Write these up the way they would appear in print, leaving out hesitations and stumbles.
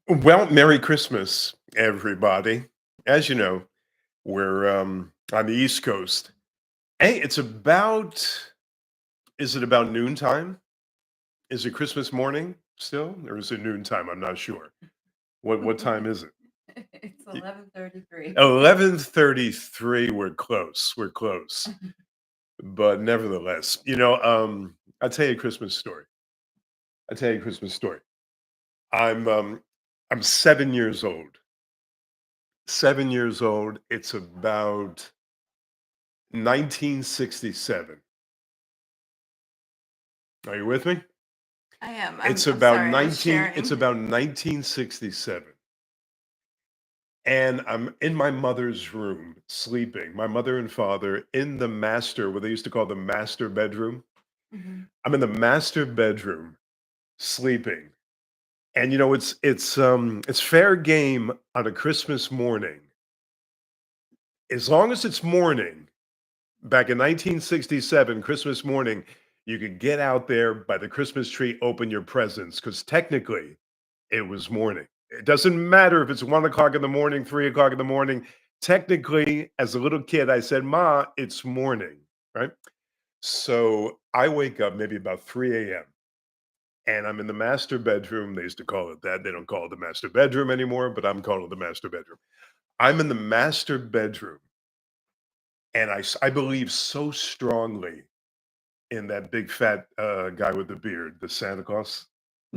Well, Merry Christmas, everybody. As you know, we're on the East Coast. Hey, is it about noontime? Is it Christmas morning still? Or is it noontime? I'm not sure. What time is it? It's 11:33. 11:33. We're close. We're close. But nevertheless, I'll tell you a Christmas story. I'll tell you a Christmas story. I'm um I'm 7 years old. 7 years old. It's about 1967. Are you with me? I am. It's I'm about sorry. I was 19 it's sharing. about 1967. And I'm in my mother's room sleeping. My mother and father in the master, what they used to call the master bedroom. Mhm. I'm in the master bedroom sleeping. And it's fair game on a Christmas morning. As long as it's morning, back in 1967, Christmas morning, you could get out there by the Christmas tree, open your presents, because technically it was morning. It doesn't matter if it's 1 o'clock in the morning, 3 o'clock in the morning. Technically, as a little kid, I said, Ma, it's morning, right? So I wake up maybe about 3 a.m. and I'm in the master bedroom. They used to call it that. They don't call it the master bedroom anymore, but I'm calling it the master bedroom. I'm in the master bedroom, and I believe so strongly in that big fat guy with the beard, the Santa Claus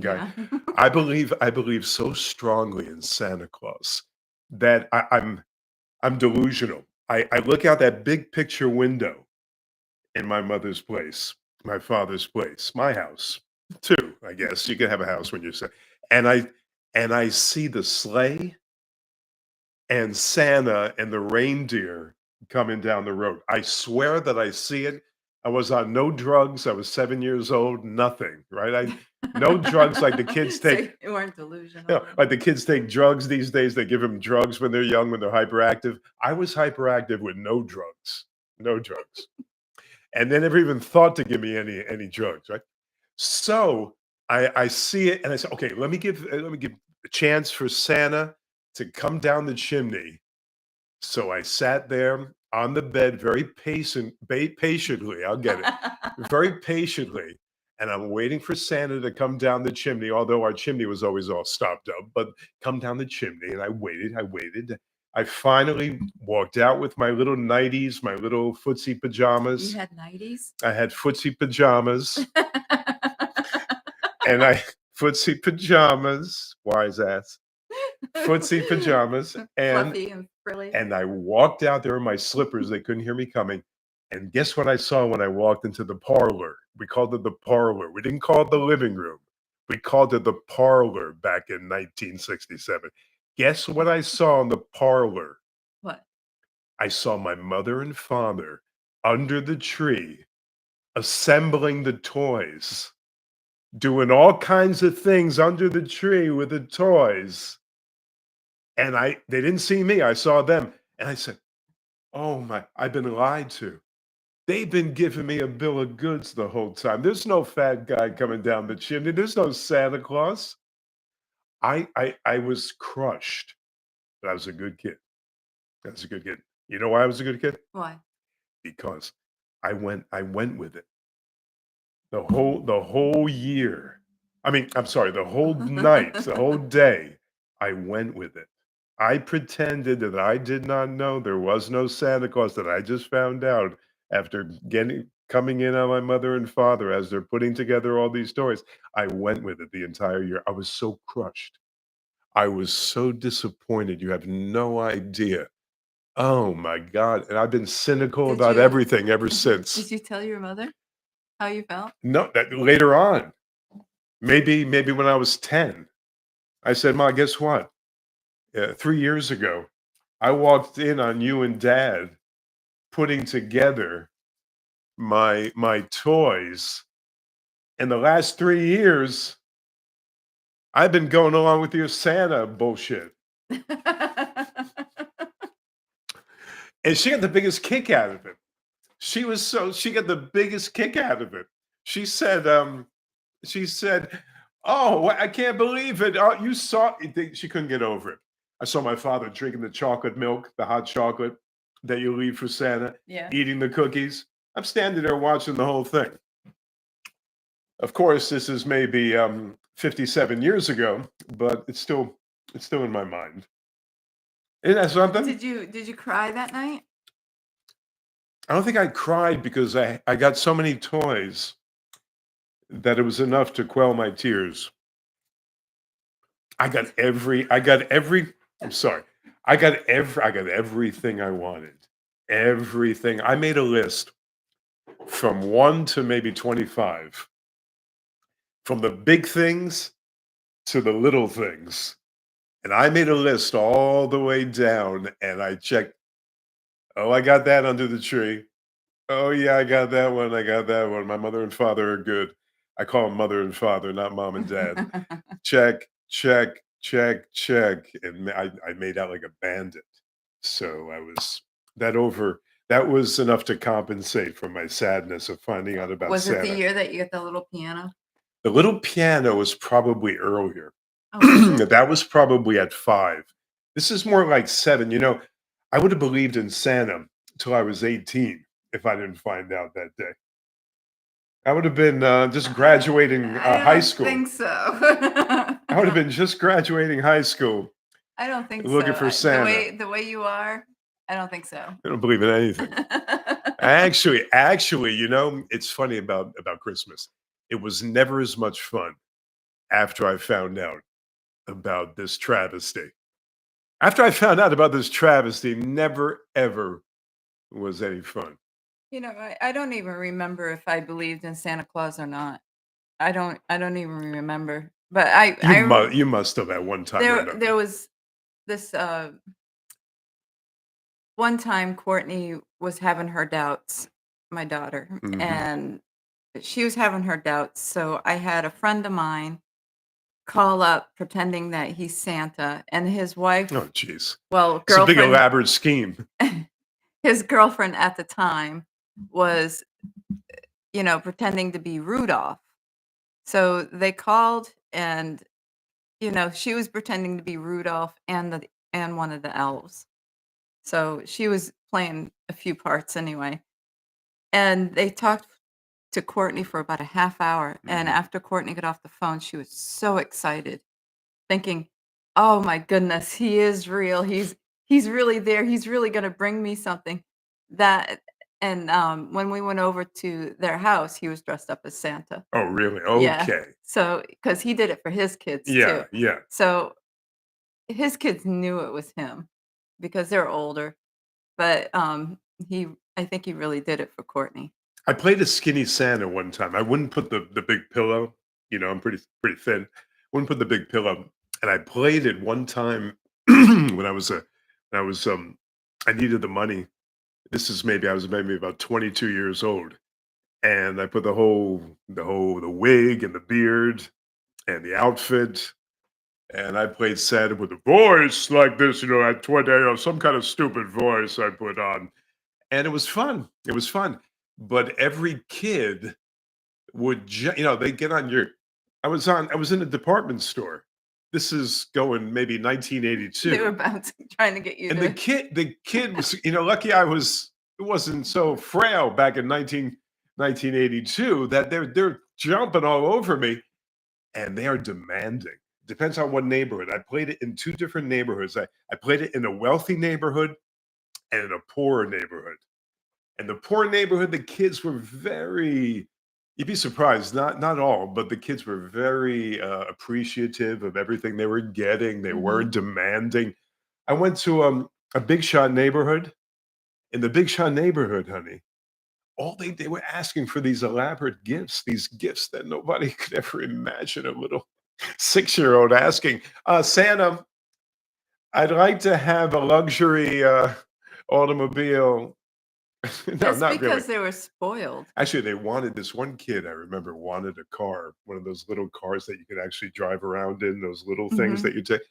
guy. Yeah. I believe so strongly in Santa Claus that I'm delusional. I look out that big picture window in my mother's place, my father's place, my house too. I guess you can have a house when you're sick, and I see the sleigh and Santa and the reindeer coming down the road. I swear that I see it. I was on no drugs. I was 7 years old. Nothing. Right. I no drugs like the kids So take. you weren't delusional then. Like the kids take drugs these days. They give them drugs when they're young, when they're hyperactive. I was hyperactive with no drugs. No drugs. And they never even thought to give me any drugs. Right. So I see it and I say, okay, let me give a chance for Santa to come down the chimney. So I sat there on the bed very patiently, I'll get it, very patiently, and I'm waiting for Santa to come down the chimney, although our chimney was always all stopped up, but come down the chimney, and I waited. I finally walked out with my little nighties, my little footsie You pajamas. had 90s? I had footsie pajamas, and I footsie pajamas, wise ass, footsie pajamas, and Fluffy and frilly. And I walked out there in my slippers, they couldn't hear me coming, and guess what I saw when I walked into the parlor? We called it the parlor, we didn't call it the living room. We called it the parlor back in 1967. Guess what I saw in the parlor? What? I saw my mother and father under the tree assembling the toys, doing all kinds of things under the tree with the toys, and they didn't see me, I saw them, and I said, "Oh my, I've been lied to. They've been giving me a bill of goods the whole time. There's no fat guy coming down the chimney. There's no Santa Claus." I was crushed, but I was a good kid. I was a good kid. You know why I was a good kid? Why? Because I went with it. The whole year. I mean, I'm sorry, the whole night, the whole day, I went with it. I pretended that I did not know there was no Santa Claus, that I just found out after getting coming in on my mother and father as they're putting together all these stories. I went with it the entire year. I was so crushed. I was so disappointed. You have no idea. Oh my God. And I've been cynical Did about you everything ever since. did you tell your mother how you felt? No, that later on. Maybe when I was 10, I said, "Ma, guess what? 3 years ago, I walked in on you and Dad putting together my toys. In the last 3 years, I've been going along with your Santa bullshit." And she got the biggest kick out of it. She got the biggest kick out of it. She said, Oh, I can't believe it. Oh, you saw it. She couldn't get over it. I saw my father drinking the chocolate milk, the hot chocolate that you leave for Santa, Yeah. eating the cookies. I'm standing there watching the whole thing. Of course, this is maybe 57 years ago, but it's still in my mind. Isn't that something? Did you cry that night? I don't think I cried because I got so many toys that it was enough to quell my tears. I got every I'm sorry. I got everything I wanted. Everything. I made a list from 1 to maybe 25, from the big things to the little things. And I made a list all the way down and I checked, oh, I got that under the tree. Oh yeah, I got that one. I got that one. My mother and father are good. I call them mother and father, not mom and dad. Check, check, check, check, and I made out like a bandit. So I was that over that was enough to compensate for my sadness of finding out about Was it the Santa. year that you got the little piano? The little piano was probably earlier. Oh, was it? That was probably at 5. This is more like 7. I would have believed in Santa till I was 18 if I didn't find out that day. I would have been just graduating I high don't school. think so. I would have been just graduating high school I don't think looking so. for Santa. The way you are, I don't think so. I don't believe in anything. Actually, it's funny about Christmas. It was never as much fun after I found out about this travesty. After I found out about this travesty, never ever was any fun. I don't even remember if I believed in Santa Claus or not. I don't even remember. But You must have at one time or there another. was this one time Courtney was having her doubts, my daughter, Mhm. and she was having her doubts. So I had a friend of mine call up pretending that he's Santa and his Oh, wife, jeez. well, It's a big girlfriend, elaborate scheme. his girlfriend at the time was, pretending to be Rudolph. So they called and, she was pretending to be Rudolph and one of the elves. So she was playing a few parts anyway. And they talked to Courtney for about a half hour. And Mhm. after Courtney got off the phone, she was so excited, thinking, "Oh my goodness, he is real. He's really there. He's really gonna bring me something." That and when we went over to their house, he was dressed up as Santa. Oh, really? Yeah. Okay. So, because he did it for his kids too. Yeah, yeah. So his kids knew it was him because they're older, but he I think he really did it for Courtney. I played a skinny Santa one time. I wouldn't put the big pillow, I'm pretty thin. Wouldn't put the big pillow, and I played it one time when when I was I needed the money. This is maybe I was maybe about 22 years old, and I put the wig and the beard and the outfit, and I played Santa with a voice like this, at 20, some kind of stupid voice I put on, and it was fun. It was fun. But every kid they get on your I was in a department store. This is going maybe They were 1982. bouncing, trying to get you And the to. kid was, lucky it wasn't so frail back in 1982 that they're jumping all over me and they are demanding. Depends on what neighborhood. I played it in 2 different neighborhoods. I played it in a wealthy neighborhood and in a poorer neighborhood. And the poor neighborhood, the kids were very you'd be surprised, not all, but the kids were very, appreciative of everything they were getting. They Mhm. weren't demanding. I went to, a Big Shot neighborhood. In the Big Shot neighborhood, honey, all they were asking for these elaborate gifts, these gifts that nobody could ever imagine. A little six-year-old asking, "Santa, I'd like to have a luxury, automobile." No, Just not really. because they were spoiled. Actually, they wanted this one kid I remember wanted a car, one of those little cars that you could actually drive around in, those little things Mhm. that you take.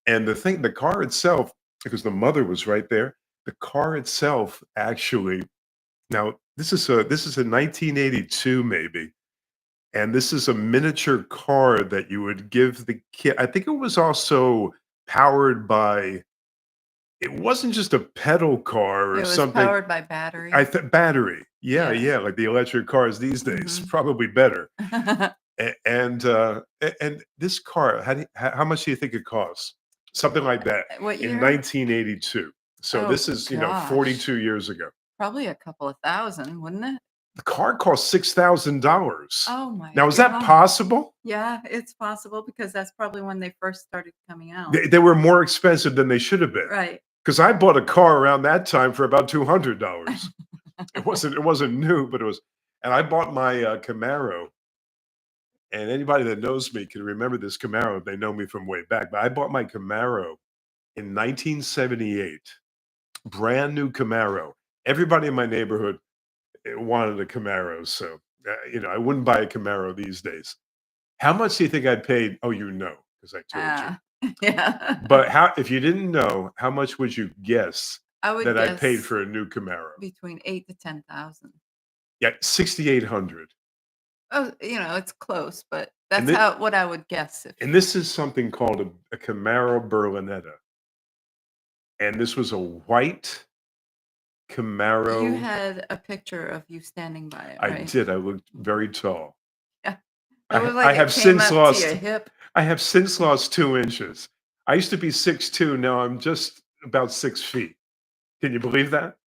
And the car itself, because the mother was right there, the car itself actually now this is a 1982 maybe. and this is a miniature car that you would give the kid. I think it was also powered by, it wasn't just a pedal car or It was something. powered by batteries. Battery. Yeah, Yeah. yeah, like the electric cars these days, Mhm. probably better. And this car, how much do you think it costs? Something like that What in year? 1982. So Oh this is, gosh. 42 years ago. Probably a couple of thousand, wouldn't it? The car cost $6,000. Oh my Now, is that god. possible? Yeah, it's possible because that's probably when they first started coming out. They were more expensive than they should have been. Right. Because I bought a car around that time for about $200. It wasn't new, but it was, and I bought my Camaro. And anybody that knows me can remember this Camaro. They know me from way back. But I bought my Camaro in 1978, brand new Camaro. Everybody in my neighborhood wanted a Camaro, so I wouldn't buy a Camaro these days. How much do you think I paid? Oh, because I told you. Ah, yeah. But how? If you didn't know, how much would you guess I would that I paid guess for a new Camaro? between 8 to 10,000. Yeah, 6,800. Oh, it's close, but And that's this, how what I would guess if and this is something called a Camaro Berlinetta, and this was a white you Camaro. had a picture of you standing by it, I right? did. I looked very tall. Yeah. It I was I like it have came since up to your lost hip. I have since lost 2 inches. I used to be 6'2", now I'm just about 6 feet. Can you believe that?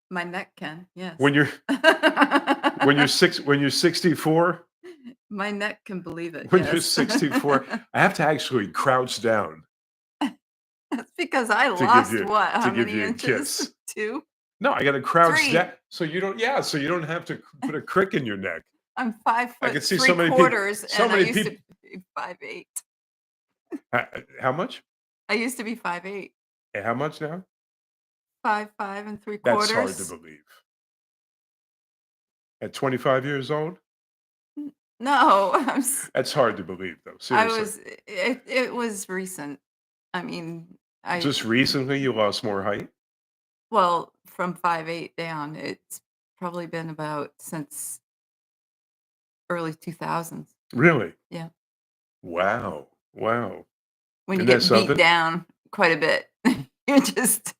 My neck can, yes. When you're when you're 64, My neck can believe it, when you're yes. 64, I have to actually crouch down That's because I to give lost you what? to How give many you a inches? kiss. 2? No, I gotta crouch 3. down so you don't have to put a crick in your neck. I'm 5 I foot can see 3 so many people. quarters, So and I many used to people. be 5'8". How much? I used to be 5'8". And how much now? 5'5" and 3 That's hard to quarters. believe. At 25 years old? No, That's hard to believe, though, I seriously. was it was recent. I mean, I Just recently, you lost more height? well, from 5'8" down, it's probably been about since early 2000s. Really? Yeah. Wow. Wow. When you Isn't that get beat something? down quite a bit, you're just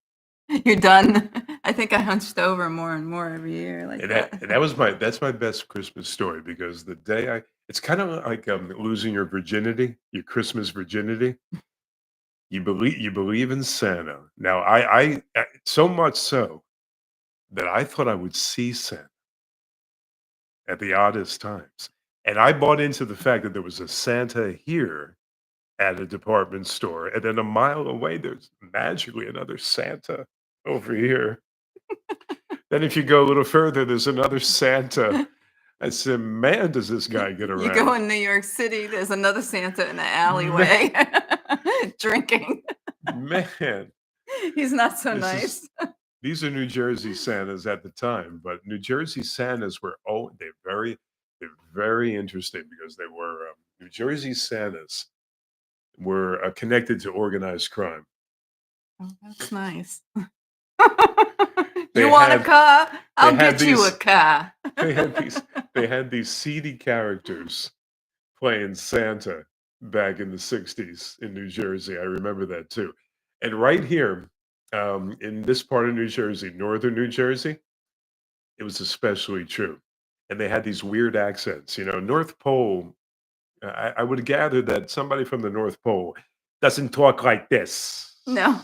you're done. I think I hunched over more and more every year like that. And that's my best Christmas story because the day it's kinda like, losing your virginity, your Christmas virginity. You believe in Santa. Now so much so that I thought I would see Santa at the oddest times, and I bought into the fact that there was a Santa here at a department store, and then a mile away, there's magically another Santa over here. Then if you go a little further, there's another Santa. I said, "Man, does this guy get You go around." in New York City, there's another Santa in the Ma alleyway drinking. man, He's not so this is nice. these are New Jersey Santas at the time, but New Jersey Santas were they're very interesting because they were, New Jersey Santas were, connected to organized crime. Oh, that's nice. You They want a had car? they I'll had get you a these car. they had these they had these seedy characters playing Santa back in the '60s in New Jersey. I remember that too. And right here, in this part of New Jersey, northern New Jersey, it was especially true. And they had these weird accents. North Pole, I would gather that somebody from the North Pole doesn't talk like this. No,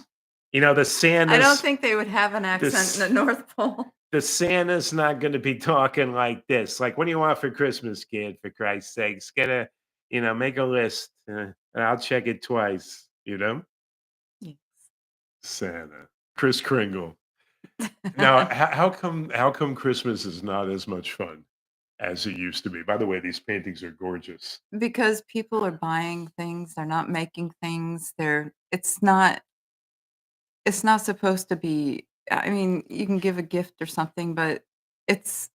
The I don't Santa's think they would have an accent in the this North Pole. the Santa's not going to be talking like this. Like, what do you want for Christmas, kid? For Christ's sakes, make a list. And I'll check it twice. Yes. Santa, Chris Kringle. Now, how come Christmas is not as much fun as it used to be? By the way, these paintings are gorgeous. Because people are buying things, they're not making things, it's not supposed to be. I mean, you can give a gift or something, but it's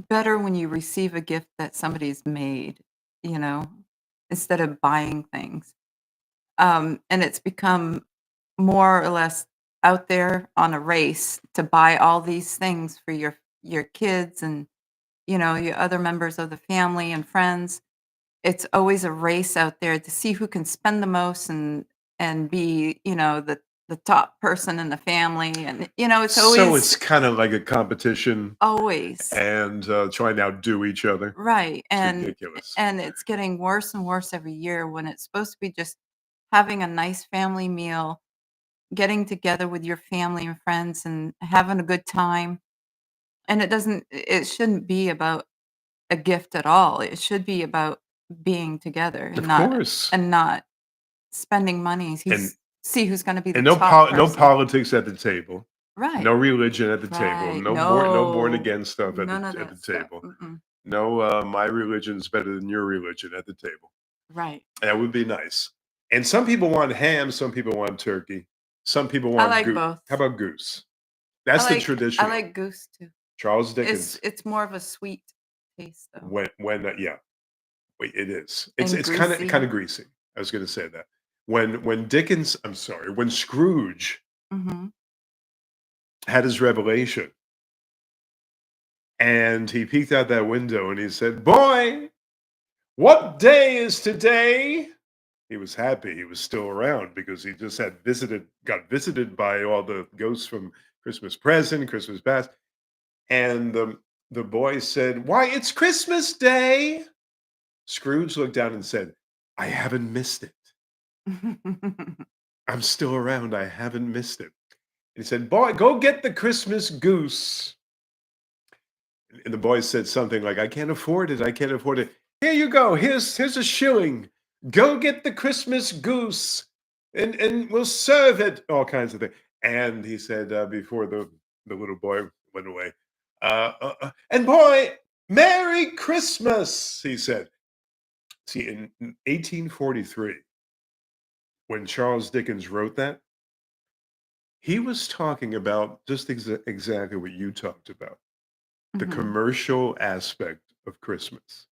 better when you receive a gift that somebody's made, you know, instead of buying things. And it's become more or less out there on a race to buy all these things for your kids and your other members of the family and friends. It's always a race out there to see who can spend the most and be, the top person in the family, and, it's So always it's kind of like a competition always and try and outdo each other. right, It's and ridiculous. and it's getting worse and worse every year when it's supposed to be just having a nice family meal, getting together with your family and friends and having a good time, and it shouldn't be about a gift at all. It should be about being together Of and not course. and not spending money. And See who's gonna be the and top no person. politics at the table. Right, No religion at the table. right. No born No, again stuff none of at the that stuff. table. Mm-mm. No, my religion's better than your religion at the table. Right. That would be nice. And some people want ham, some people want turkey, some people I want like goose. both. How about goose? I That's the like I traditional. like goose too. Charles It's Dickens. it's more of a sweet taste though, When yeah, wait, it is. and It's kind greasy. of greasy. I was going to say that. When Dickens, I'm sorry, when Scrooge Mhm. had his revelation and he peeked out that window and he said, "Boy, what day is today?" He was happy he was still around because he just got visited by all the ghosts from Christmas Present, Christmas Past, and the boy said, "Why, it's Christmas Day." Scrooge looked down and said, "I haven't missed it. I'm still around. I haven't missed it." He said, "Boy, go get the Christmas goose." And the boy said something like, "I can't afford it. I can't afford it." "Here you go. Here's a shilling. Go get the Christmas goose, and we'll serve it." All kinds of things. And he said before the little boy went away, "And boy, Merry Christmas," he said. See, in 1843, when Charles Dickens wrote that, he was talking about just exactly what you talked about, the Mhm. commercial aspect of Christmas.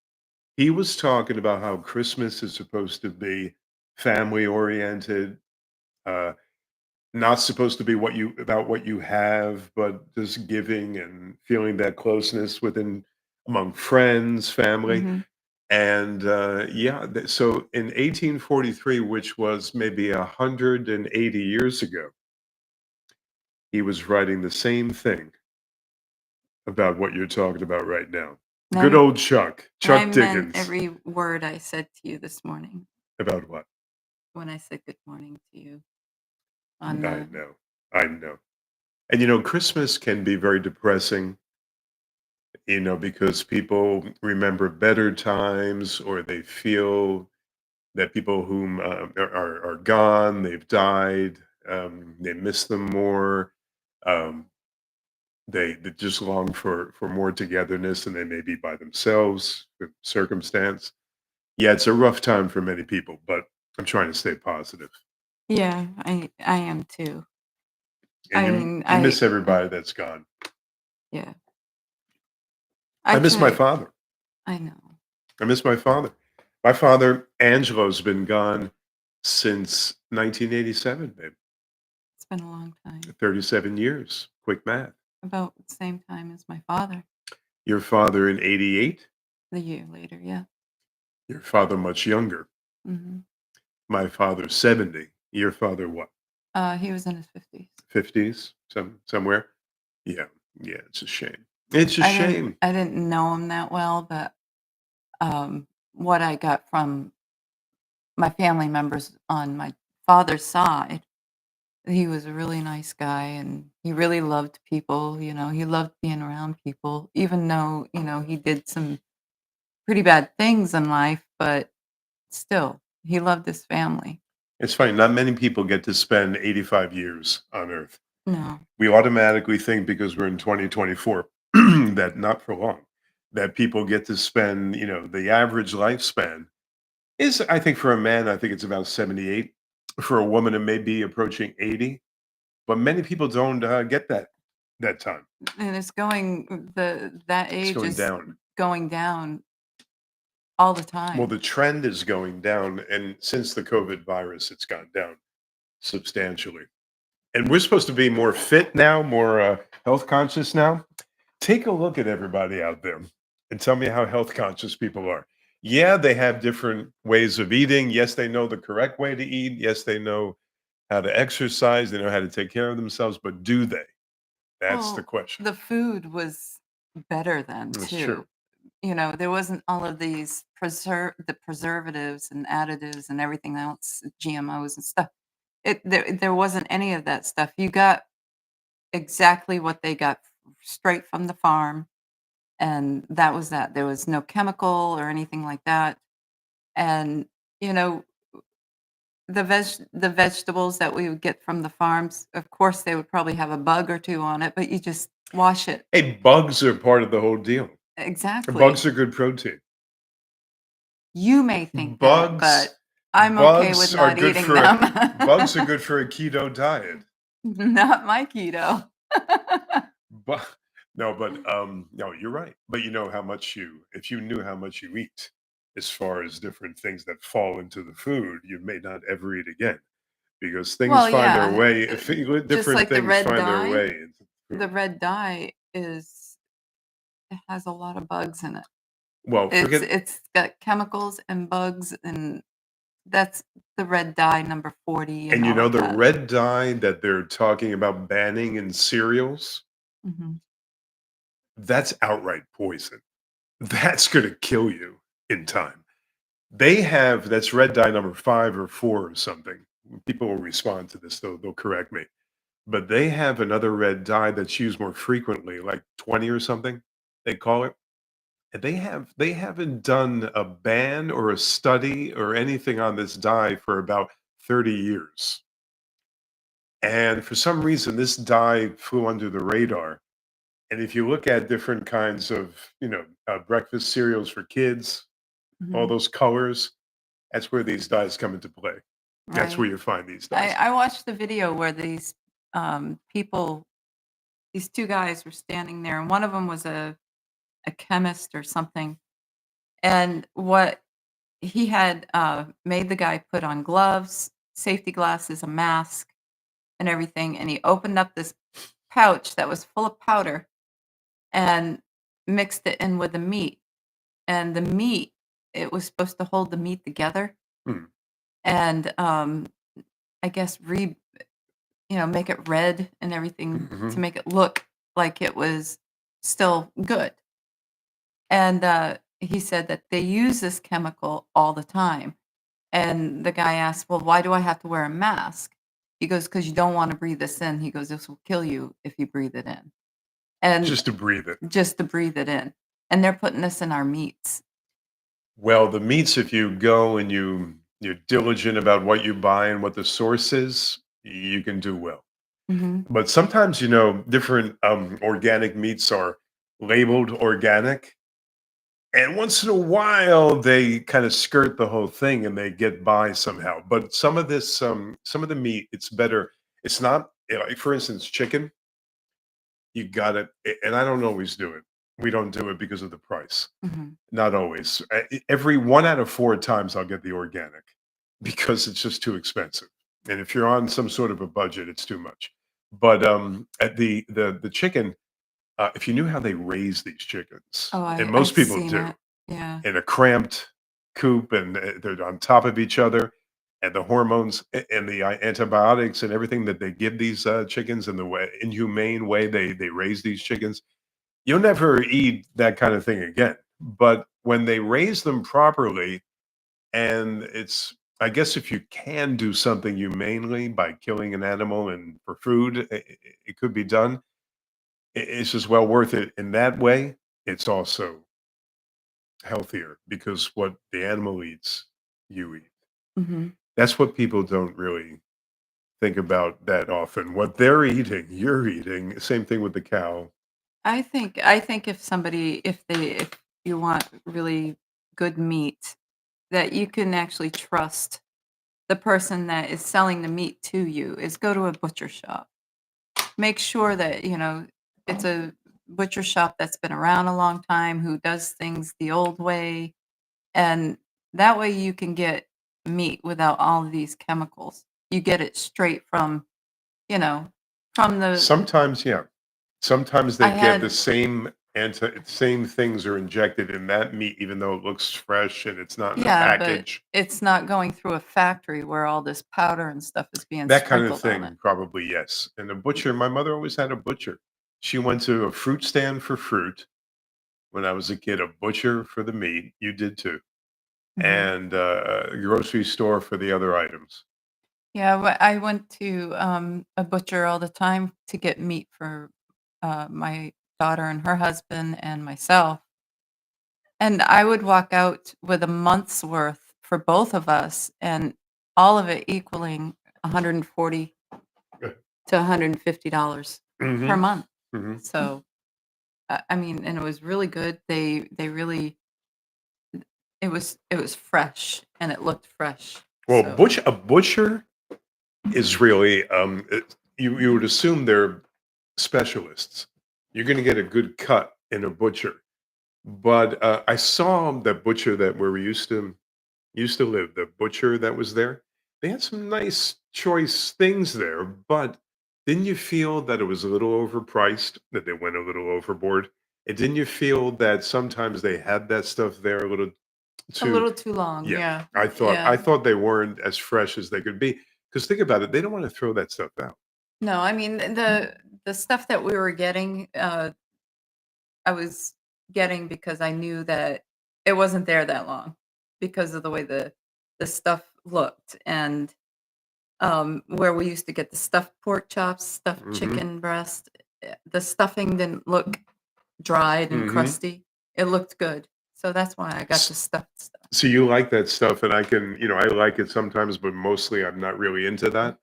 He was talking about how Christmas is supposed to be family oriented, uh, not supposed to be what you have, but just giving and feeling that closeness within among friends, family. Mhm. And yeah, so in 1843, which was maybe 180 years ago, he was writing the same thing about what you're talking about right now. Good I old I Chuck meant Dickens. every word I said to you this morning About what? when I said good morning to you on I the know. I know. And Christmas can be very depressing, because people remember better times or they feel that people whom are gone, they've died, they miss them more. Um, they just long for more togetherness and they may be by themselves with circumstance. Yeah, it's a rough time for many people, but I'm trying to stay positive. Yeah, I am too. And I you mean, you miss everybody that's gone. yeah. I I miss my try father. I know. I miss my father. My father, Angelo's been gone since 1987, babe. It's been a long time. 37 years. Quick math. About the same time as my father, Your father in 88, the year later, yeah. your father much younger. Mhm. My father 70. Your father what? He was in his 50s. 50s, somewhere. Yeah. Yeah, it's a shame. It's a I didn't shame. I didn't know him that well, but, what I got from my family members on my father's side, he was a really nice guy, and he really loved people, he loved being around people, even though, he did some pretty bad things in life, but still, he loved his family. It's funny, not many people get to spend 85 years on Earth. No. We automatically think because we're in 2024 that not for long, that people get to spend, the average lifespan is, I think for a man, I think it's about 78. For a woman, it may be approaching 80, but many people don't get that time. And it's going that It's age going is down. going down all the Well, time. the trend is going down, and since the COVID virus, it's gone down substantially. And we're supposed to be more fit now, more health conscious now. Take a look at everybody out there. and tell me how health conscious people are. Yeah, they have different ways of eating. Yes, they know the correct way to eat. Yes, they know how to exercise. They know how to take care of themselves, but do they? That's the Well, question. the food was better then It's true. too. There wasn't all of these preservatives and additives and everything else, GMOs and stuff. There wasn't any of that stuff. You got exactly what they got straight from the farm, and that was that. There was no chemical or anything like that. And, you know, the vegetables that we would get from the farms, of course, they would probably have a bug or 2 on it, but you just wash it. Hey, bugs are part of the whole deal. Exactly. Bugs are good protein. You may think that, Bugs but I'm okay with bugs are not good eating for a them. bugs are good for a keto diet. Not my keto. But no, but no, you're right. But you know how much you if you knew how much you eat as far as different things that fall into the food, you may not ever eat again because things Well, find their yeah, way just different like the things red find their dye. way into The food. red dye it has a lot of bugs in it. Well, forget It's got chemicals and bugs, and that's the red dye number 40 and and you all know of the that. red dye that they're talking about banning in cereals, Mhm, that's outright poison. That's gonna kill you in time. They have that's red dye number 5 or 4 or something. People will respond to this, they'll correct me. But they have another red dye that's used more frequently, like 20 or something, they call it. And they haven't done a ban or a study or anything on this dye for about 30 years. And for some reason, this dye flew under the radar. And if you look at different kinds of, breakfast cereals for kids, all mhm, those colors, that's where these dyes come into play. That's where right. you find these I dyes. I watched the video where people these 2 guys were standing there, and one of them was a chemist or something, and what he had, made the guy put on gloves, safety glasses, a mask, and everything, and he opened up this pouch that was full of powder and mixed it in with the meat, and the meat it was supposed to hold the meat together Hmm. and, I guess make it red and everything to Mhm. make it look like it was still good. And, he said that they use this chemical all the time. And the guy asked, "Well, why do I have to wear a mask?" He goes, "'Cause you don't wanna breathe this in." He goes, "This will kill you if you breathe it in." And Just to breathe it. just to breathe it in. And they're putting this in our meats. Well, the meats, if you go and you're diligent about what you buy and what the source is, you can do well. Mhm, But sometimes, different organic meats are labeled organic. And once in a while, they kind of skirt the whole thing and they get by somehow. But some of the meat, it's better. It's not, like for instance, chicken, you got it. And I don't always do it. We don't do it because of the price. mhm, Not always. Every 1 out of 4 times I'll get the organic because it's just too expensive. And if you're on some sort of a budget, it's too much. But, at the chicken, if you knew how they raise these chickens, oh, and I've most people seen do, it. Yeah. in a cramped coop and, they're on top of each other, and the hormones and the, antibiotics and everything that they give these, chickens and the way inhumane way they raise these chickens, you'll never eat that kind of thing again. But when they raise them properly, and it's I guess if you can do something humanely by killing an animal and for food, it could be done. It's just well worth it in that way. It's also healthier because what the animal eats, you eat. Mhm. That's what people don't really think about that often. What they're eating, you're eating. Same thing with the cow. I think if you want really good meat, that you can actually trust the person that is selling the meat to you is go to a butcher shop. Make sure that, it's a butcher shop that's been around a long time, who does things the old way, and that way you can get meat without all of these chemicals. You get it straight you know, from the Sometimes, yeah. Sometimes I they get the had same same things are injected in that meat, even though it looks fresh and it's not in a Yeah, but package. it's not going through a factory where all this powder and stuff is being That kind of sprinkled on it. thing, probably, yes. And a butcher, my mother always had a butcher. She went to a fruit stand for fruit when I was a kid, a butcher for the meat. You did too. Mhm. And a grocery store for the other items. Yeah, I went to, a butcher all the time to get meat for, my daughter and her husband and myself, and I would walk out with a month's worth for both of us, and all of it equaling 140 to $150 per Hmm. month. Hmm. So, I mean, and it was really good. They really it was fresh, and it looked fresh. Well, So a butcher is really you would assume they're specialists. You're going to get a good cut in a butcher. But I saw the butcher that where we used to live, the butcher that was there. They had some nice choice things there, but didn't you feel that it was a little overpriced, that they went a little overboard? And didn't you feel that sometimes they had that stuff there a little a too? little too long, Yeah, yeah, I yeah. thought they weren't as fresh as they could be. Because think about it, they don't want to throw that stuff out. No, I mean, the stuff that we were getting, I was getting because I knew that it wasn't there that long because of the way the stuff looked, and, where we used to get the stuffed pork chops, stuffed Hmm. chicken breast, the stuffing didn't look dried and Hmm. crusty. It looked good. So that's why I got the stuffed stuff. So you like that stuff, and I can, I like it sometimes, but mostly I'm not really into that.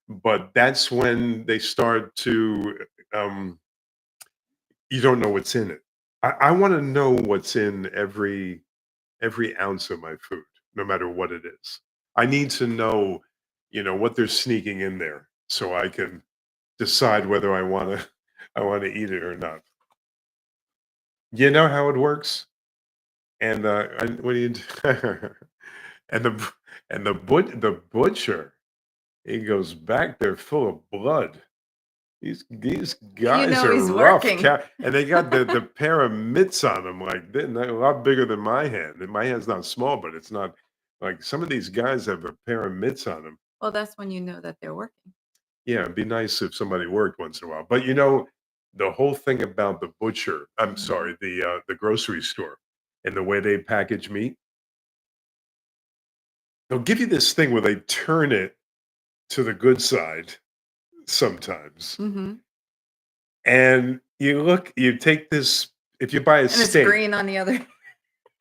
But that's when they start to, um, you don't know what's in it. I want to know what's in every ounce of my food, no matter what it is. I need to know, what they're sneaking in there, so I can decide whether I want to, I want to eat it or not. You know how it works, and what do you do? and the butcher. He goes back there full of blood. These You guys know are he's rough, working. and they got the pair of mitts on them like they're a lot bigger than my hand. And my hand's not small, but it's not like some of these guys have a pair of mitts on them. Well, that's when you know that they're working. Yeah, it'd be nice if somebody worked once in a while. But the whole thing about the butcher, I'm Mhm. sorry, the grocery store and the way they package meat, they'll give you this thing where they turn it to the good side sometimes. Mhm. And you take this, if you buy a And it's steak, green on the other.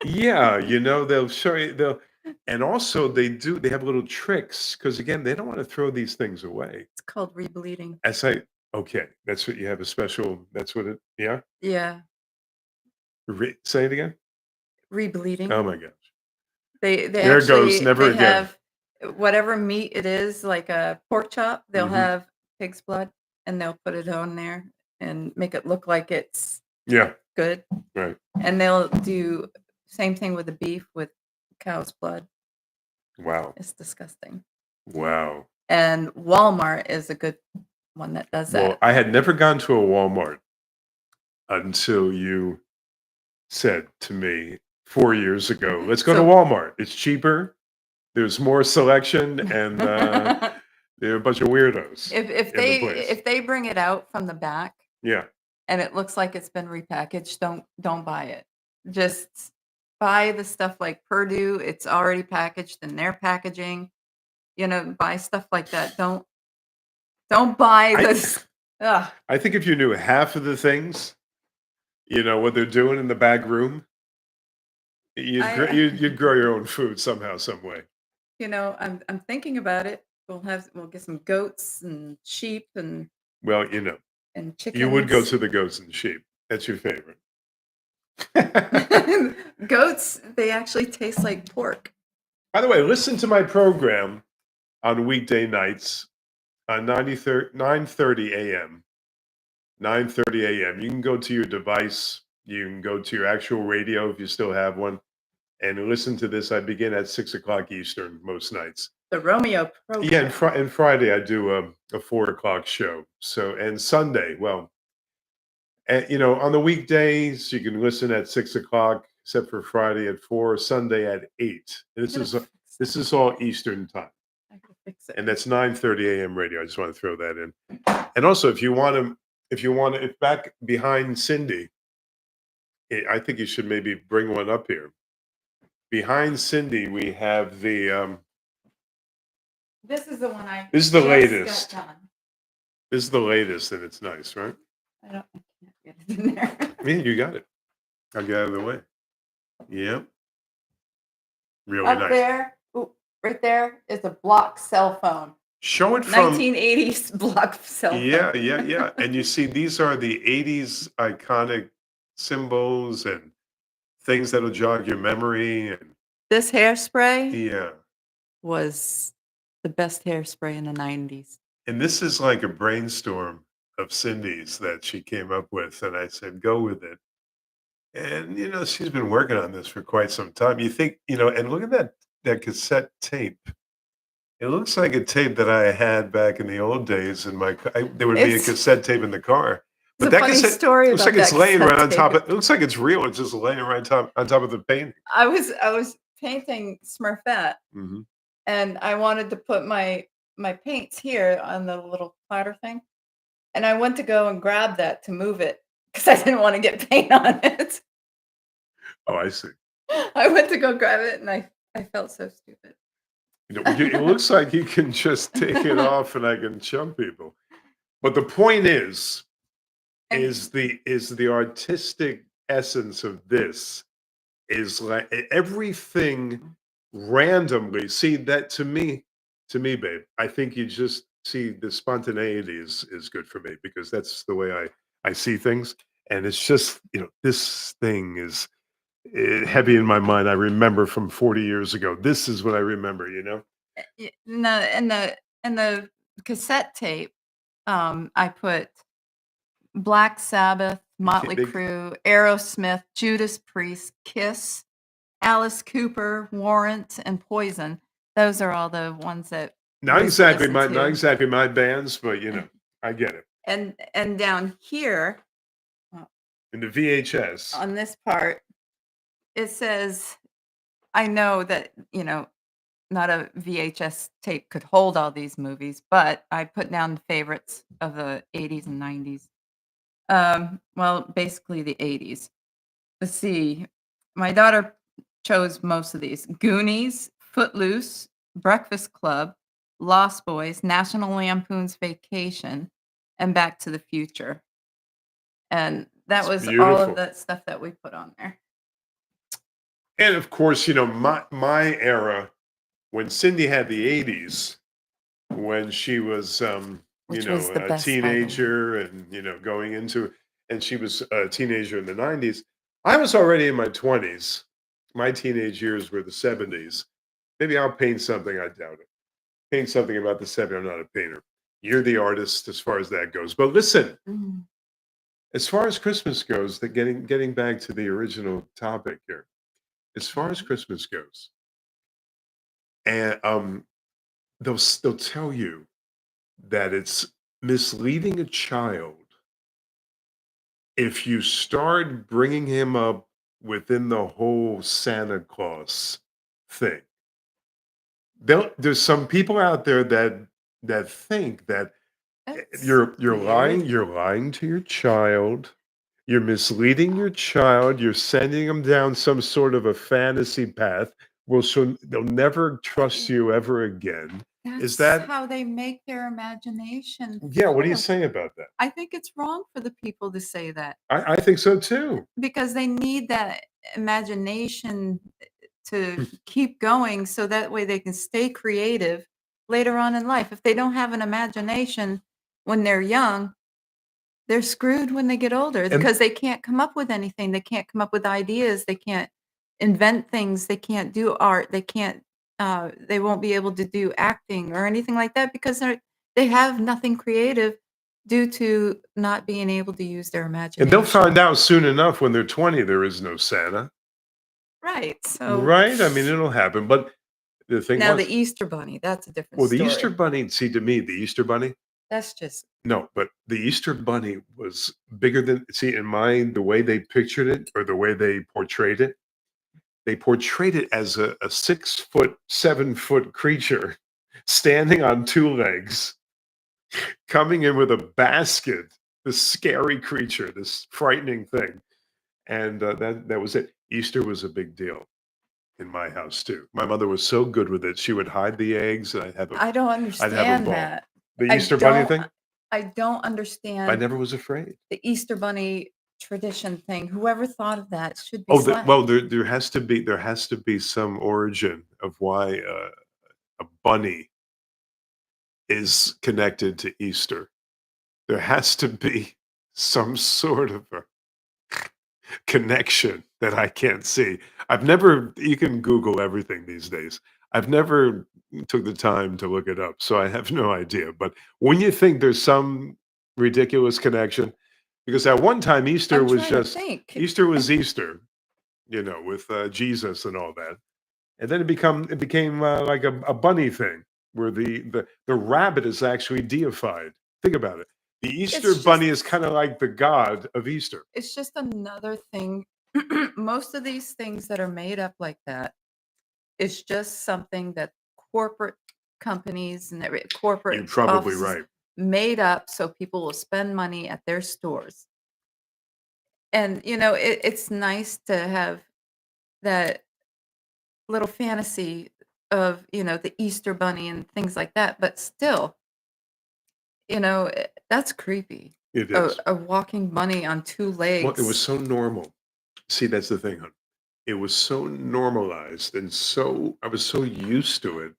yeah, they'll show you, and also they have little tricks because again, they don't want to throw these things away. It's called rebleeding. I say, okay, that's what you have a special, that's what it, yeah? Yeah, Say it again? rebleeding. Oh my gosh. They There it goes, actually never they again. have whatever meat it is, like a pork chop, they'll Hmm. have pig's blood, and they'll put it on there and make it look like it's Yeah, good, right. and they'll do same thing with the beef with cow's blood. Wow. It's disgusting. Wow. And Walmart is a good one that does Well, that. I had never gone to a Walmart until you said to me 4 years ago, let's go to So Walmart. It's cheaper. There's more selection, and, there are a bunch of weirdos if in the they place. if they bring it out from the back Yeah. and it looks like it's been repackaged, don't buy it. Just buy the stuff like Purdue, it's already packaged in their packaging, buy stuff like that. Don't buy I this. Ugh. I think if you knew half of the things, what they're doing in the back room, I you'd grow your own food somehow, some way. I'm thinking about it. We'll get some goats and sheep Well, and you would go chickens. to the goats and sheep. That's your favorite. Goats, they actually taste like pork. By the way, listen to my program on weekday nights on 9:30 a.m. 9:30 a.m. You can go to your device. You can go to your actual radio if you still have one, and listen to this. I begin at 6 o'clock Eastern most nights. The Romeo Yeah, program. and Friday I do a 4 o'clock show. So and Sunday, well, And on the weekdays, you can listen at 6 o'clock, except for Friday at 4, Sunday at 8. And I this gotta is fix this that. is all Eastern time, I gotta fix it. and that's 9:30 a.m. radio. I just want to throw that in. And also, if back behind Cindy, I think you should maybe bring one up here. Behind Cindy, we have This is the one I this is the just latest. got done. This is the latest, and it's nice, right? I can't get it in there. Yeah, you got it. I'll get out of the way. Yep, really Up nice. there, ooh, right there is a block cell phone. Show it from 1980s block cell phone. Yeah. And you see, these are the 80s iconic symbols and things that'll jog your memory. And This hairspray yeah. was the best hairspray in the 90s. And this is like a brainstorm of Cindy's that she came up with. And I said, go with it. And, she's been working on this for quite some time. You think, and look at that cassette tape. It looks like a tape that I had back in the old days in my there would be a It's cassette tape in the car. But it's a that funny cassette story looks about like it's that laying right cassette on top tape. of it looks like it's real. It's just laying right on top of the painting. I was painting Smurfette, Mhm. and I wanted to put my paints here on the little platter thing, and I went to go and grab that to move it because I didn't want to get paint on it. Oh, I see. I went to go grab it, and I felt so stupid. It looks like you can just take it off and I can chump people. But the point is And the artistic essence of this is like everything randomly. See that to me, babe. I think you just see the spontaneity is good for me because that's the way I see things, and it's just this thing is heavy in my mind. I remember from 40 years ago. This is what I remember. no, and the cassette tape, I put Black Sabbath, Motley They, Crue, Aerosmith, Judas Priest, Kiss, Alice Cooper, Warrant, and Poison. Those are all the ones that not we used to exactly listen not to. exactly my bands, but I get it. And down here, uh, In the VHS, on this part, it says, I know that, not a VHS tape could hold all these movies, but I put down the favorites of the 80s and 90s. Well, basically the 80s. Let's see. My daughter chose most of these: Goonies, Footloose, Breakfast Club, Lost Boys, National Lampoon's Vacation, and Back to the Future. And that it's was all of beautiful. that stuff that we put on there. And of course, my era when Cindy had the 80s, when she was Which was the a best, by the way. teenager and going into and she was a teenager in the 90s. I was already in my 20s. My teenage years were the 70s. Maybe I'll paint something. I doubt it. Paint something about the 70s. I'm not a painter. You're the artist as far as that goes. But listen, Mhm. as far as Christmas goes, getting back to the original topic here. As far as Mhm. Christmas goes, and they'll tell you that it's misleading a child if you start bringing him up within the whole Santa Claus thing. There's some people out there that think that That's you're weird. lying to your child. You're misleading your child. You're sending them down some sort of a fantasy path. Well, so they'll never trust you ever again. Is That's that how they make their imagination yeah? What do you flow. say about that? I think it's wrong for the people to say that I think so too. because they need that imagination to keep going so that way they can stay creative later on in life. If they don't have an imagination when they're young, they're screwed when they get older And because they can't come up with anything. They can't come up with ideas. They can't invent things. They can't do art. They can't. They won't be able to do acting or anything like that because they have nothing creative due to not being able to use their they'll find imagination. out soon enough when they're 20 there is no Santa, Right. So right? I mean, it'll happen. But the thing now the was, Easter Bunny, that's a different well, the Easter story. Bunny. See, to me, the Easter Bunny. That's just No, but the Easter bunny was bigger than, see, in my the way they pictured it or the way they portrayed it as a 6 foot, 7 foot creature standing on two legs, coming in with a basket, this scary creature, this frightening thing. And that was it. Easter was a big deal in my house too. My mother was so good with it. She would hide the eggs, and I don't I'd have a understand ball. that. The I Easter bunny don't thing? I don't I understand never was afraid. the Easter Bunny tradition thing. Whoever thought of that should be Oh, well, slapped. there has to be some origin of why a bunny is connected to Easter. There has to be some sort of a connection that I can't see. I've never You can Google everything these days. I've never took the time to look it up, so I have no idea. But when you think there's some ridiculous connection, because at one time I'm trying to think. Easter was Easter, with Jesus and all that, and then it became like a bunny thing where the rabbit is actually deified. Think about it. The Easter It's just bunny is kind of like the god of Easter. it's just another thing. Most of these things that are made up like that is just something that corporate companies and You're corporate probably offices right. made up so people will spend money at their stores. And it's nice to have that little fantasy of the Easter bunny and things like that, but still, that's creepy. It A, is. a walking bunny on two Well, it was legs. so normal. See, that's the thing, hon. It was so normalized and I was so used to it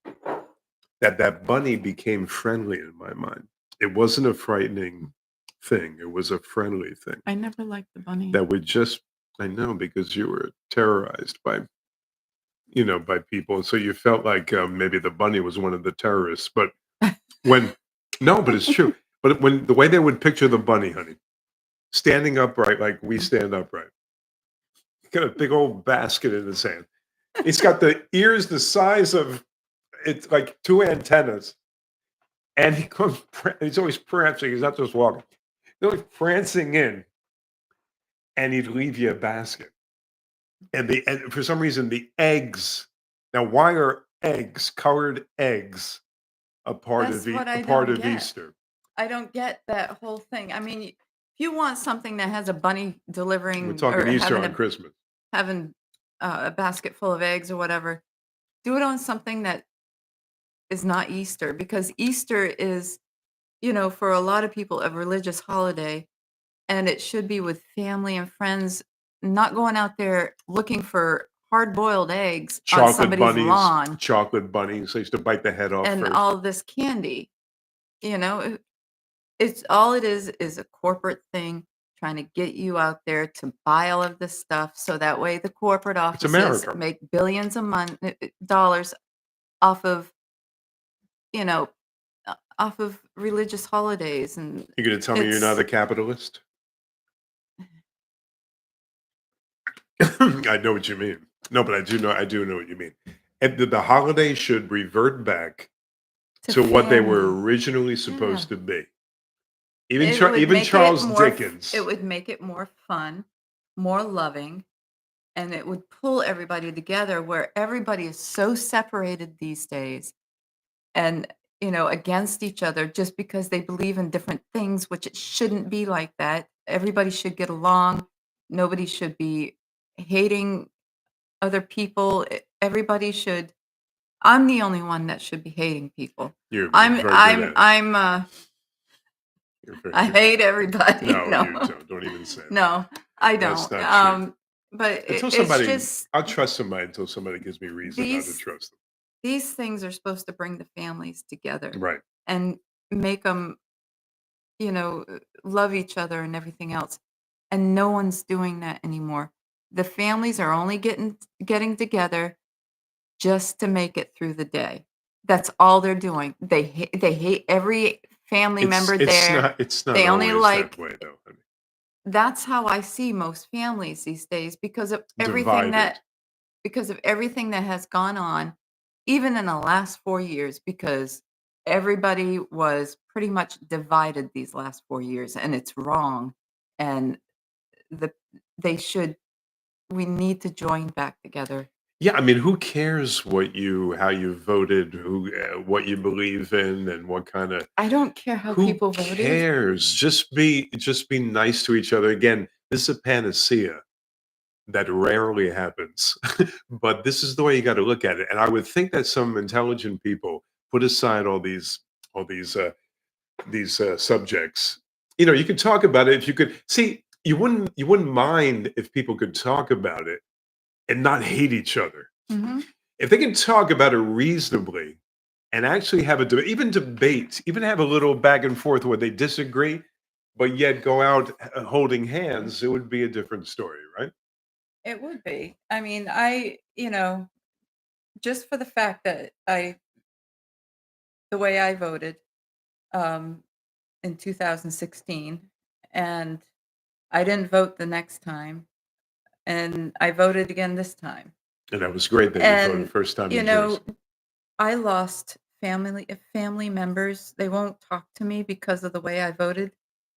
that that bunny became friendly in my mind. It wasn't a frightening thing. It was a friendly thing I never liked the bunny. that would just, I know, because you were terrorized by people. So you felt like maybe the bunny was one of the terrorists. But when, no, but it's true. But when the way they would picture the bunny, honey, standing upright like we stand upright, got a big old basket in his hand. He's got the ears the size of, it's like two antennas, and he's always prancing. He's not just walking. He's always prancing in, and he'd leave you a basket. And for some reason, the eggs. Now, why are eggs, colored eggs, That's what a I part don't of get. Easter? I don't get that whole thing. I mean, if you want something that has a bunny We're delivering or talking Easter on Christmas. having a basket full of eggs or whatever, do it on something that is not Easter, because Easter is, for a lot of people, a religious holiday, and it should be with family and friends, not going out there looking for hard-boiled eggs on somebody's lawn Chocolate bunnies. I used to bite the head off and first. all this candy. You know, it's all it is a corporate thing trying to get you out there to buy all of this stuff so that way the corporate It's offices America. make billions of dollars off of, you know, off of religious holidays, and You gonna tell me you're not it's a capitalist? I know what you mean. No, but I do know what you mean. And the holiday should revert back to to what they were family. originally Yeah. supposed to be. It would Even make it Charles more it Dickens. would make it more fun, more loving, and it would pull everybody together where everybody is so separated these days and, against each other just because they believe in different things, which it shouldn't be like that. Everybody should get along. Nobody should be hating other people. Everybody should. I'm the only one that should be hating people. You're I'm very good I'm at it. I'm You're very I good at hate it. everybody. No, No. you don't even say that. No, I That's don't. not true. But Until it's somebody just I'll trust somebody until somebody gives me reason not to these trust these things are supposed to bring the families together them. Right. and make them, love each other and everything else. And no one's doing that anymore. The families are only getting together just to make it through the day. That's all they're doing. They hate every family member there. It's not They only always that like way though, honey. That's how I see most families these days Divided. because of everything that has gone on, even in the last 4 years, because everybody was pretty much divided these last 4 years, and it's wrong, and the they should we need to join back together. Yeah, I mean, who cares what you how you voted, who what you believe in, and what kind of I don't care how who people voted. cares? Just be nice to each other. Again, this is a panacea that rarely happens, but this is the way you got to look at it. And I would think that some intelligent people put aside all these subjects. You know, you could talk about it if you could see. You wouldn't mind if people could talk about it and not hate each other. Mhm. If they can talk about it reasonably and actually have a even debate, even have a little back and forth where they disagree, but yet go out holding hands, it would be a different story, right? It would be. I mean, just for the fact that I the way I voted, um, in 2016, and I didn't vote the next time, and I voted again this time. And that was great that you voted And, first time you in Jersey. know, I lost family members. They won't talk to me because of the way I voted.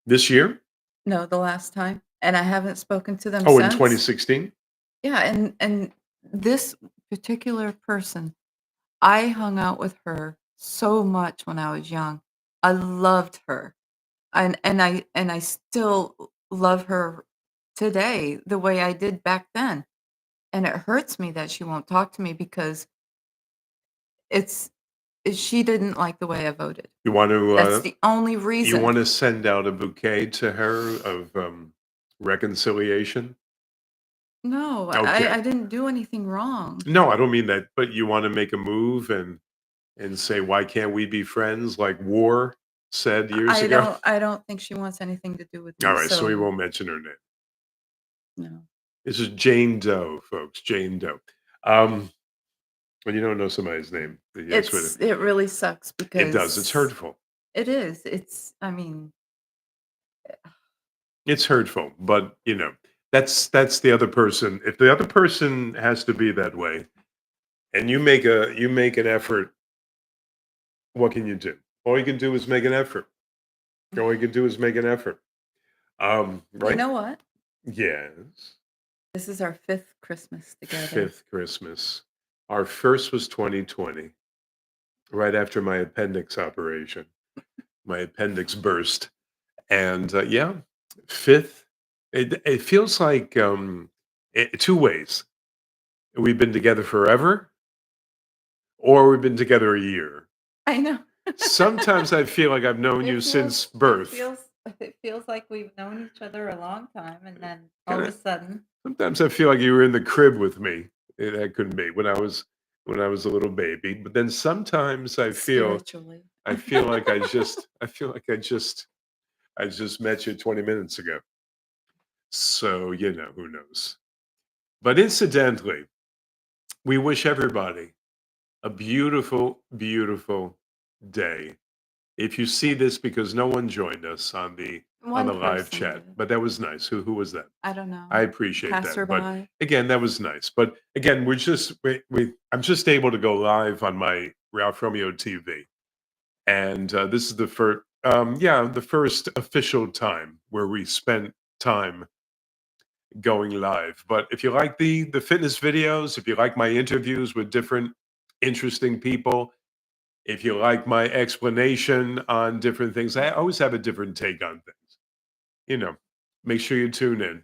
This year? No, the last time, and I haven't spoken to them Oh, in since. 2016? Yeah, and this particular person, I hung out with her so much when I was young. I loved her, and I still love her today the way I did back then, and it hurts me that she won't talk to me because it's she didn't like the way I voted. You want That's to the only you reason. want to send out a bouquet to her of reconciliation? No, Okay. I didn't do anything wrong. No, I don't mean that, but you want to make a move and say, "Why can't we be friends?" Like War said years ago. I don't think she wants anything to do with All me, right, so we so won't mention her name. no. This is Jane Doe, folks. Jane Doe. Um, when you don't know somebody's name, yes, It really sucks it does. It's because hurtful. it is. It's I mean, It's hurtful, but that's the other person. If the other person has to be that way, and you make an effort, what can you do? All you can do is make an effort. All you can do is make an effort. you Right? know what? Yes. This is our 5th Christmas together. Fifth Christmas. Our first was 2020, right after my appendix operation. My appendix burst, and yeah, fifth. It feels like two ways. We've been together forever, or we've been together a year. I know. Sometimes I feel like I've known you It feels since it birth. feels it feels like we've known each other a long time, and then all of a Kinda sudden, sometimes I feel like you were in the crib with me. That couldn't be when I was a little baby, but then sometimes spiritually. I feel like I just met you 20 minutes ago. So, who knows. But incidentally, we wish everybody a beautiful, beautiful day. If you see this because no one joined us on One the live person chat, did. but that was nice. Who was that? I don't I know. appreciate that. But Passerby. again, that was nice. But again, I'm just able to go live on my Ralph Romeo TV, and this is the first, yeah, the first official time where we spent time going live. But if you like the fitness videos, if you like my interviews with different interesting people, if you like my explanation on different things, I always have a different take on things. You know, make sure you tune in.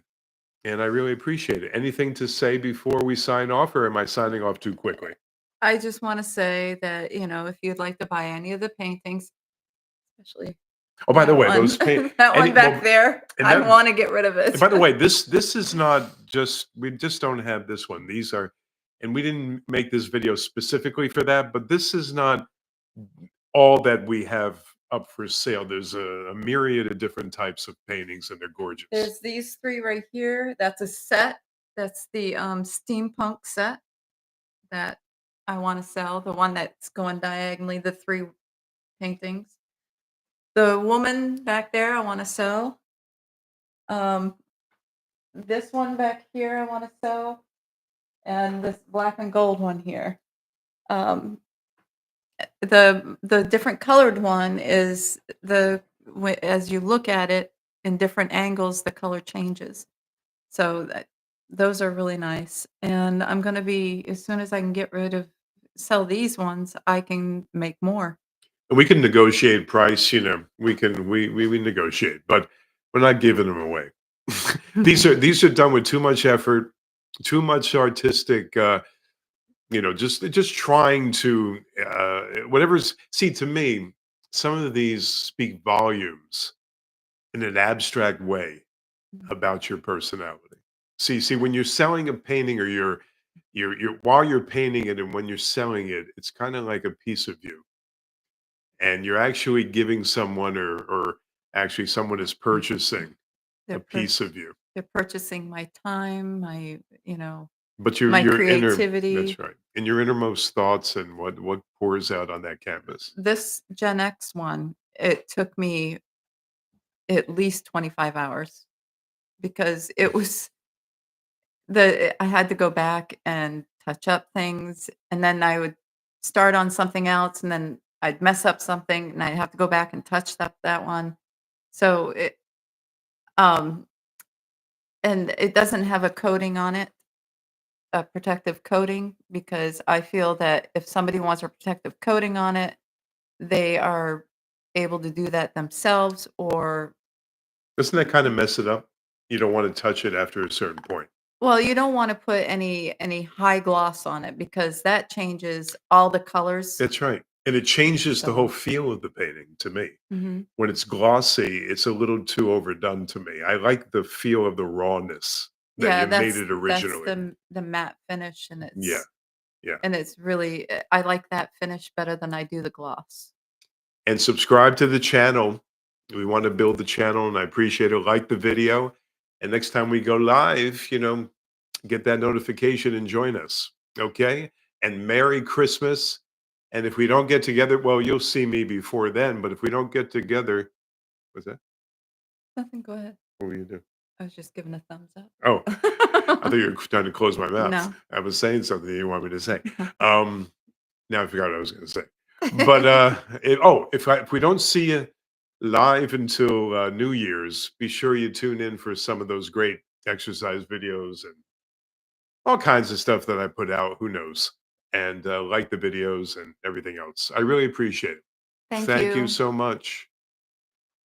And I really appreciate it. Anything to say before we sign off, or am I signing off too quickly? I just wanna say that, if you'd like to buy any of the paintings, especially Oh, by the that way, one, those paint that one any back well, there, and I that wanna get rid of and it. by the way, this is not just we just don't have this one. These are and we didn't make this video specifically for that, but this is not all that we have up for sale. There's a myriad of different types of paintings, and they're gorgeous. There's these 3 right here, that's a set. That's the, steampunk set that I wanna sell, the one that's going diagonally, the 3 paintings. The woman back there, I wanna sell. Um, this one back here, I wanna sell, and this black and gold one here. Um, The different colored one is as you look at it in different angles, the color changes. So those are really nice. And I'm gonna be as soon as I can get rid of sell these ones, I can make more. And we can negotiate price, we negotiate, but we're not giving them away. These are done with too much effort, too much artistic, just trying to, whatever's see, to me, some of these speak volumes in an abstract way about your personality. See, when you're selling a painting or you're while you're painting it and when you're selling it, it's kinda like a piece of you, and you're actually giving someone or actually someone is purchasing a They're pur- piece of you. they're purchasing my time, But your my your inner that's creativity. right, and your innermost thoughts and what pours out on that canvas. This Gen X one, it took me at least 25 hours because it was I had to go back and touch up things, and then I would start on something else, and then I'd mess up something, and I'd have to go back and touch that one. So um, and it doesn't have a coating on it, a protective coating, because I feel that if somebody wants a protective coating on it, they are able to do that themselves or Doesn't that kinda mess it up? You don't wanna touch it after a certain point. well, you don't wanna put any high gloss on it because that changes all the colors. That's right, and it changes the whole So feel of the painting to me. mhm. When it's glossy, it's a little too overdone to me. I like the feel of the rawness that Yeah, you made that's it that's originally. the matte finish, Yeah, yeah. and it's really I like that finish better than I do the gloss. And subscribe to the channel. We wanna build the channel, and I appreciate it. Like the video, and next time we go live, get that notification and join us, okay? And Merry Christmas, and if we don't get together well, you'll see me before then, but if we don't get together what's that? Nothing, go ahead. What will you do? I was just giving a thumbs up. Oh, I thought you were trying to close my mouth. No. I was saying something you want me to say. Um, Now I forgot what I was gonna say. But, if we don't see you live until, New Year's, be sure you tune in for some of those great exercise videos and all kinds of stuff that I put out, who knows? And, like the videos and everything else. I really appreciate it. Thank Thank you you. so much.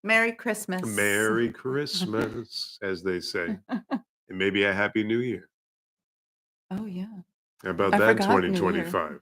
Merry Christmas. Merry Christmas, as they say, and maybe a happy New Year. Oh, yeah. How about I that in forgot New Year. 2025?